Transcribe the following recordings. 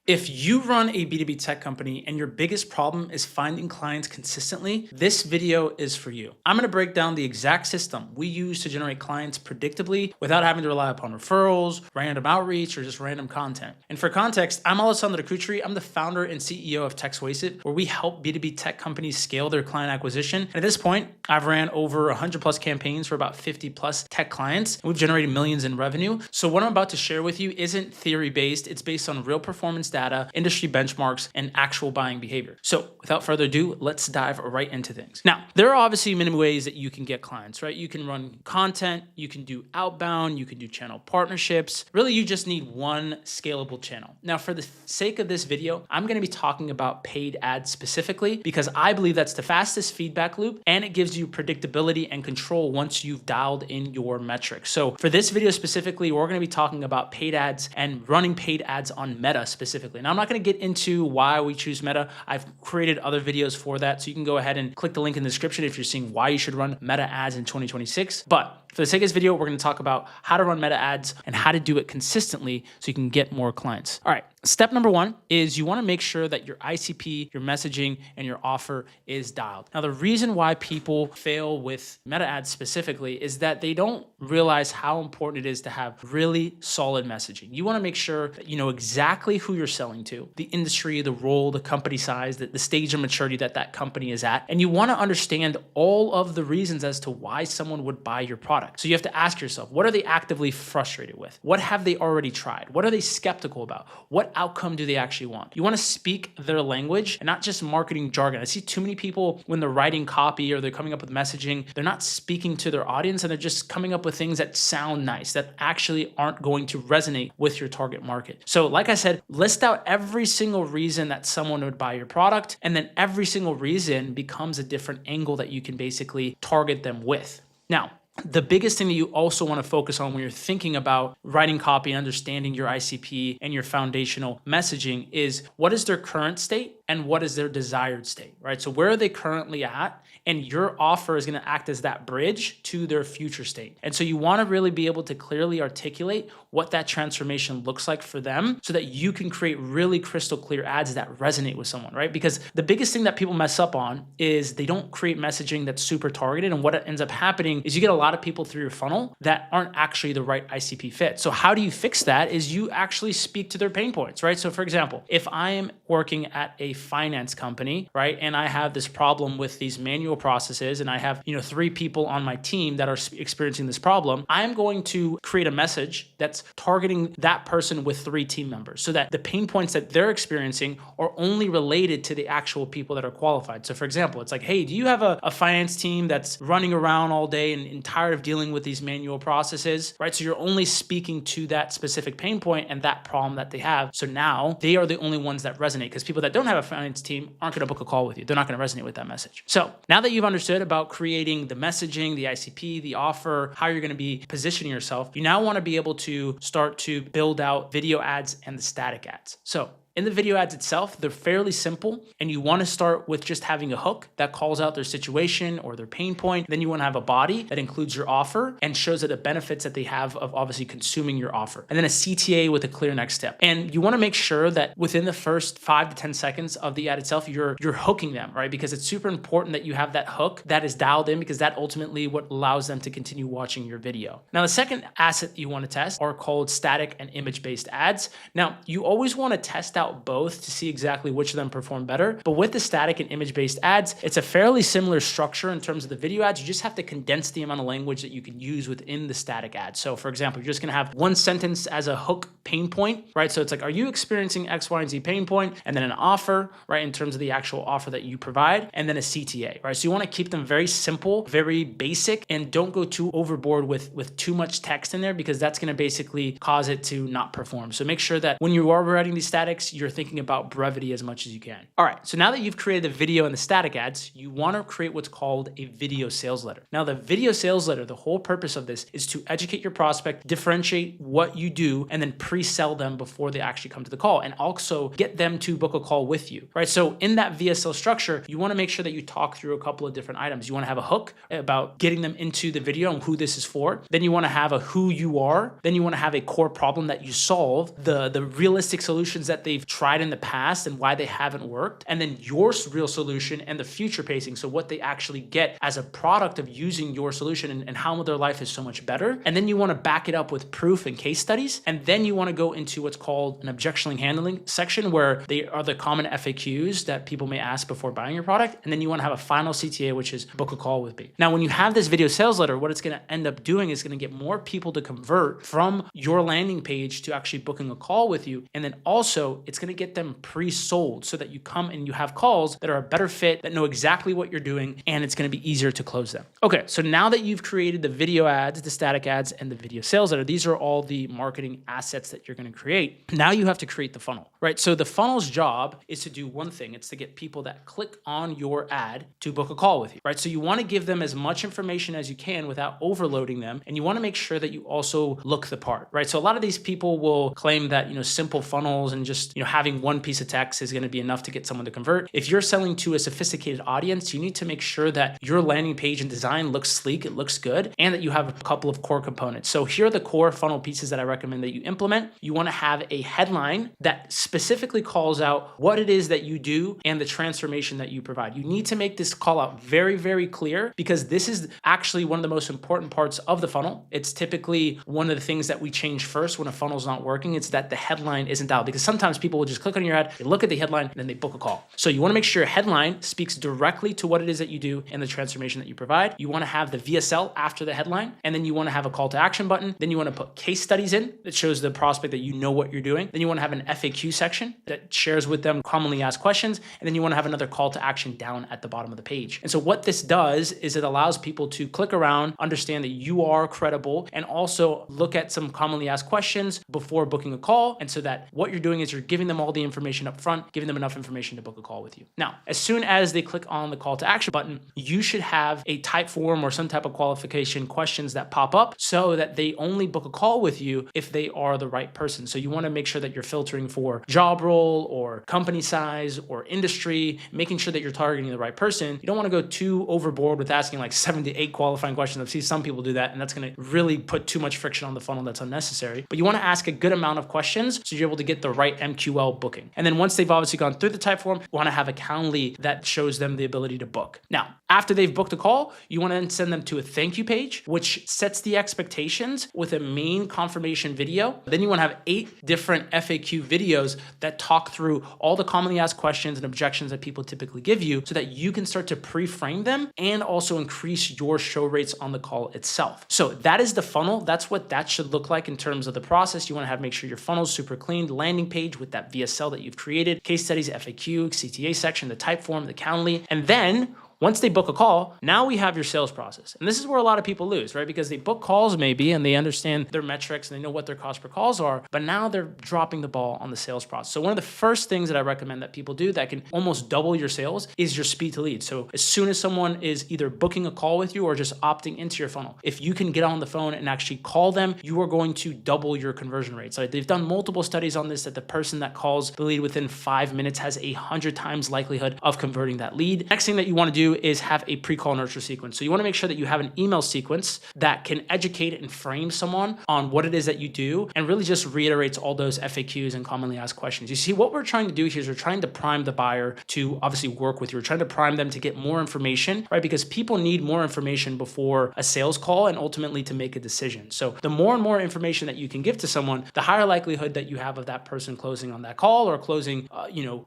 If you run a B2B tech company and your biggest problem is finding clients consistently, this video is for you. I'm going to break down the exact system we use to generate clients predictably without having to rely upon referrals, random outreach, or just random content. And for context, I'm Alessandro Kutri. I'm the founder and CEO of TechSuasive, where we help B2B tech companies scale their client acquisition. And at this point, I've ran over 100 plus campaigns for about 50 plus tech clients, and we've generated millions in revenue. So what I'm about to share with you isn't theory-based. It's based on real performance data, industry benchmarks, and actual buying behavior. So without further ado, let's dive right into things. Now, there are obviously many ways that you can get clients, right? You can run content, you can do outbound, you can do channel partnerships. Really, you just need one scalable channel. Now, for the sake of this video, I'm going to be talking about paid ads specifically because I believe that's the fastest feedback loop and it gives you predictability and control once you've dialed in your metrics. So for this video specifically, we're going to be talking about paid ads and running paid ads on Meta specifically. Now, I'm not going to get into why we choose Meta. I've created other videos for that. So you can go ahead and click the link in the description if you're seeing why you should run Meta ads in 2026. But for the sake of this video, we're going to talk about how to run Meta ads and how to do it consistently so you can get more clients. All right. Step number one is you want to make sure that your ICP, your messaging, and your offer is dialed. Now, the reason why people fail with Meta ads specifically is that they don't realize how important it is to have really solid messaging. You want to make sure that you know exactly who you're selling to, the industry, the role, the company size, the stage of maturity that that company is at. And you want to understand all of the reasons as to why someone would buy your product. So you have to ask yourself, what are they actively frustrated with? What have they already tried? What are they skeptical about? What outcome do they actually want? You want to speak their language and not just marketing jargon. I see too many people when they're writing copy or they're coming up with messaging, they're not speaking to their audience and they're just coming up with things that sound nice, that actually aren't going to resonate with your target market. So like I said, list out every single reason that someone would buy your product, and then every single reason becomes a different angle that you can basically target them with. Now, the biggest thing that you also want to focus on when you're thinking about writing copy and understanding your ICP and your foundational messaging is what is their current state and what is their desired state, right? So where are they currently at? And your offer is going to act as that bridge to their future state. And so you want to really be able to clearly articulate what that transformation looks like for them so that you can create really crystal clear ads that resonate with someone, right? Because the biggest thing that people mess up on is they don't create messaging that's super targeted. And what ends up happening is you get a lot of people through your funnel that aren't actually the right ICP fit. So how do you fix that is you actually speak to their pain points, right? So for example, if I am working at a finance company, right, and I have this problem with these manual processes and I have, 3 people on my team that are experiencing this problem, I'm going to create a message that's targeting that person with 3 team members so that the pain points that they're experiencing are only related to the actual people that are qualified. So for example, it's like, hey, do you have a finance team that's running around all day and tired of dealing with these manual processes, right? So you're only speaking to that specific pain point and that problem that they have. So now they are the only ones that resonate because people that don't have a finance team aren't going to book a call with you. They're not going to resonate with that message. So now that you've understood about creating the messaging, the ICP, the offer, how you're going to be positioning yourself, you now want to be able to start to build out video ads and the static ads. So in the video ads itself, they're fairly simple, and you want to start with just having a hook that calls out their situation or their pain point. Then you want to have a body that includes your offer and shows that the benefits that they have of obviously consuming your offer. And then a CTA with a clear next step. And you want to make sure that within the first 5 to 10 seconds of the ad itself, you're hooking them, right? Because it's super important that you have that hook that is dialed in because that ultimately what allows them to continue watching your video. Now, the second asset you want to test are called static and image-based ads. Now, you always want to test out both to see exactly which of them perform better. But with the static and image-based ads, it's a fairly similar structure in terms of the video ads. You just have to condense the amount of language that you can use within the static ads. So for example, you're just going to have one sentence as a hook pain point, right? So it's like, are you experiencing X, Y, and Z pain point? And then an offer, right? In terms of the actual offer that you provide, and then a CTA, right? So you want to keep them very simple, very basic, and don't go too overboard with too much text in there because that's going to basically cause it to not perform. So make sure that when you are writing these statics, you're thinking about brevity as much as you can. All right, so now that you've created the video and the static ads, you want to create what's called a video sales letter. Now, the video sales letter, the whole purpose of this is to educate your prospect, differentiate what you do, and then pre-sell them before they actually come to the call, and also get them to book a call with you, right? So in that VSL structure, you want to make sure that you talk through a couple of different items. You want to have a hook about getting them into the video and who this is for. Then you want to have a who you are. Then you want to have a core problem that you solve, the realistic solutions that they've they've tried in the past and why they haven't worked, and then your real solution and the future pacing, so what they actually get as a product of using your solution and how their life is so much better. And then you want to back it up with proof and case studies, and then you want to go into what's called an objection handling section, where they are the common FAQs that people may ask before buying your product, and then you want to have a final CTA, which is book a call with me. Now, when you have this video sales letter, what it's going to end up doing is going to get more people to convert from your landing page to actually booking a call with you, and then also it's going to get them pre-sold so that you come and you have calls that are a better fit, that know exactly what you're doing, and it's going to be easier to close them. Okay, so now that you've created the video ads, the static ads, and the video sales letter, these are all the marketing assets that you're going to create. Now you have to create the funnel, right? So the funnel's job is to do one thing. It's to get people that click on your ad to book a call with you, right? So you want to give them as much information as you can without overloading them, and you want to make sure that you also look the part, right? So a lot of these people will claim that, simple funnels and just, having one piece of text is going to be enough to get someone to convert. If you're selling to a sophisticated audience, you need to make sure that your landing page and design looks sleek, it looks good, and that you have a couple of core components. So here are the core funnel pieces that I recommend that you implement. You want to have a headline that specifically calls out what it is that you do and the transformation that you provide. You need to make this call out very, very clear, because this is actually one of the most important parts of the funnel. It's typically one of the things that we change first when a funnel's not working. It's that the headline isn't out, because sometimes people will just click on your ad, they look at the headline, and then they book a call. So you want to make sure your headline speaks directly to what it is that you do and the transformation that you provide. You want to have the VSL after the headline, and then you want to have a call to action button. Then you want to put case studies in that shows the prospect that you know what you're doing. Then you want to have an FAQ section that shares with them commonly asked questions. And then you want to have another call to action down at the bottom of the page. And so what this does is it allows people to click around, understand that you are credible, and also look at some commonly asked questions before booking a call. And so that what you're doing is you're giving them all the information up front, giving them enough information to book a call with you. Now, as soon as they click on the call to action button, you should have a type form or some type of qualification questions that pop up so that they only book a call with you if they are the right person. So you want to make sure that you're filtering for job role or company size or industry, making sure that you're targeting the right person. You don't want to go too overboard with asking like 7 to 8 qualifying questions. I've seen some people do that, and that's going to really put too much friction on the funnel that's unnecessary. But you want to ask a good amount of questions so you're able to get the right MQL booking. And then once they've obviously gone through the type form, you want to have a Calendly that shows them the ability to book. Now, after they've booked a call, you want to then send them to a thank you page, which sets the expectations with a main confirmation video. Then you want to have 8 different FAQ videos that talk through all the commonly asked questions and objections that people typically give you so that you can start to pre-frame them and also increase your show rates on the call itself. So that is the funnel. That's what that should look like in terms of the process. You want to make sure your funnel is super clean, the landing page with that VSL that you've created, case studies, FAQ, CTA section, the type form, the Calendly, and then once they book a call, now we have your sales process. And this is where a lot of people lose, right? Because they book calls maybe, and they understand their metrics and they know what their cost per calls are, but now they're dropping the ball on the sales process. So one of the first things that I recommend that people do that can almost double your sales is your speed to lead. So as soon as someone is either booking a call with you or just opting into your funnel, if you can get on the phone and actually call them, you are going to double your conversion rate. So they've done multiple studies on this, that the person that calls the lead within 5 minutes has 100 times likelihood of converting that lead. Next thing that you want to do is have a pre-call nurture sequence. So you want to make sure that you have an email sequence that can educate and frame someone on what it is that you do and really just reiterates all those FAQs and commonly asked questions. You see, what we're trying to do here is we're trying to prime the buyer to obviously work with you. We're trying to prime them to get more information, right? Because people need more information before a sales call and ultimately to make a decision. So the more and more information that you can give to someone, the higher likelihood that you have of that person closing on that call or closing,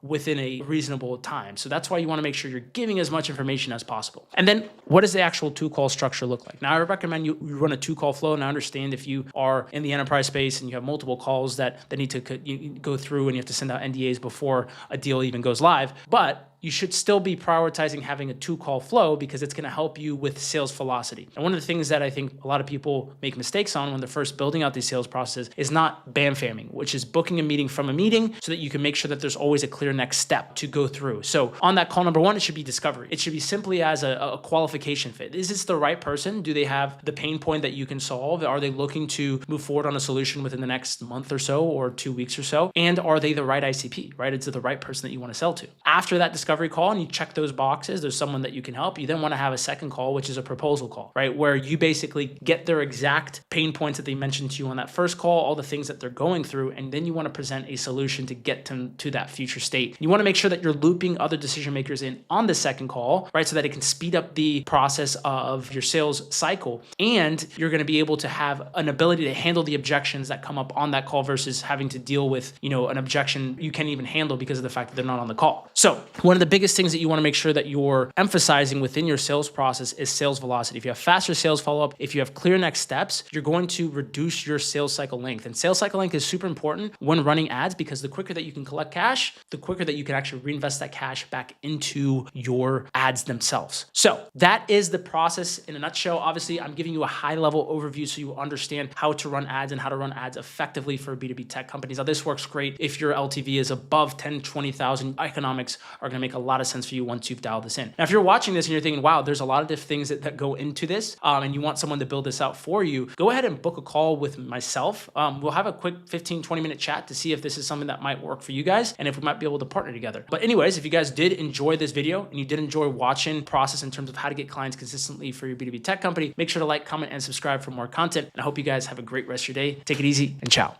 within a reasonable time. So that's why you want to make sure you're giving as much information as possible. And then what does the actual 2-call structure look like? Now, I recommend you run a 2-call flow, and I understand if you are in the enterprise space and you have multiple calls that need to go through and you have to send out NDAs before a deal even goes live, but you should still be prioritizing having a 2-call flow because it's going to help you with sales velocity. And one of the things that I think a lot of people make mistakes on when they're first building out these sales processes is not BAM-famming, which is booking a meeting from a meeting so that you can make sure that there's always a clear next step to go through. So on that call number 1, it should be discovery. It should be simply as a qualification fit. Is this the right person? Do they have the pain point that you can solve? Are they looking to move forward on a solution within the next month or so or 2 weeks or so? And are they the right ICP, right? Is it the right person that you want to sell to? After that discovery discovery call and you check those boxes, there's someone that you can help. You then want to have a second call, which is a proposal call, right? Where you basically get their exact pain points that they mentioned to you on that first call, all the things that they're going through, and then you want to present a solution to get them to that future state. You want to make sure that you're looping other decision makers in on the second call, right? So that it can speed up the process of your sales cycle. And you're going to be able to have an ability to handle the objections that come up on that call versus having to deal with, an objection you can't even handle because of the fact that they're not on the call. So one of the biggest things that you want to make sure that you're emphasizing within your sales process is sales velocity. If you have faster sales follow-up, if you have clear next steps, you're going to reduce your sales cycle length. And sales cycle length is super important when running ads because the quicker that you can collect cash, the quicker that you can actually reinvest that cash back into your ads themselves. So that is the process in a nutshell. Obviously, I'm giving you a high-level overview so you understand how to run ads and how to run ads effectively for B2B tech companies. Now, this works great if your LTV is above 10, 20,000. Economics are going to make a lot of sense for you once you've dialed this in. Now, if you're watching this and you're thinking, wow, there's a lot of different things that go into this, and you want someone to build this out for you, go ahead and book a call with myself. We'll have a quick 15, 20-minute chat to see if this is something that might work for you guys and if we might be able to partner together. But anyways, if you guys did enjoy this video and you did enjoy watching process in terms of how to get clients consistently for your B2B tech company, make sure to like, comment, and subscribe for more content. And I hope you guys have a great rest of your day. Take it easy and ciao.